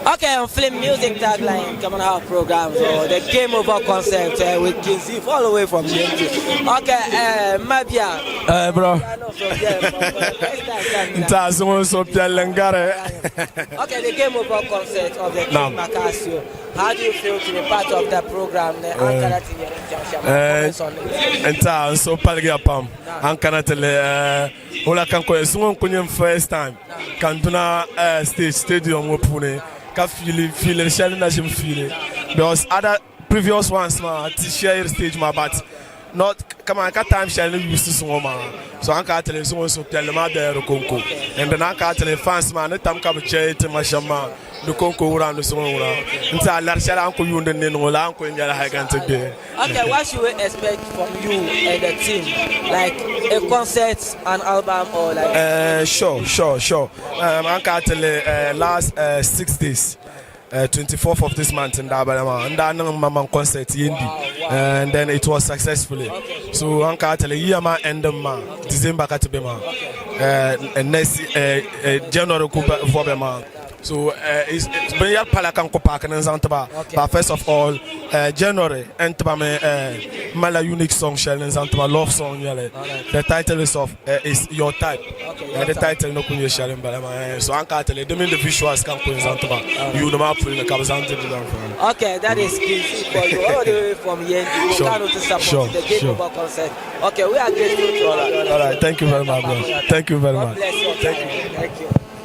Okay, on Film Music tagline, Kaman have programs or the Game Over concept with ZEE all the way from GMT. Okay, Mabia. Bro. Okay, the Game Over concept of the King Maccasio. How do you feel to be part of that program? So Palgapam, Ankanatele, Ola Kanko, someone first time, Kantuna stadium Pune, feel Shelly Nation feeling. Because other previous ones, share stage, but not come on, time Shelly used to woman. So Anka tell someone so tell them out there, Conco, and then Anka tell fans man, the time come chair to Mashama. The Conco around the song. Until Uncle you and then Uncle in your high today. Okay, what should we expect from you and the team? Like a concert, an album, or like? Sure. Uncle tell last 6 days. 24th of this month in Dabalama, and then Mama concert Yendi, and then it was successfully. So Uncle tell Yama and December Katibema, and next January Kubema. So it's been a Palakanko Park and Zantaba. But first of all, January, Entaba Mala unique song, Shell and Zantaba love song. The title is Your Type. The title no Kunya Shell and Balama. So Uncle tell the visuals can put in Zantaba. You know, my pulling the Cabazante. Okay, that is easy for you. All the way from Yendi. You cannot support the Game Over concert. Okay, we are grateful to all. All right, thank you very much, bro. Thank you very much. Thank you.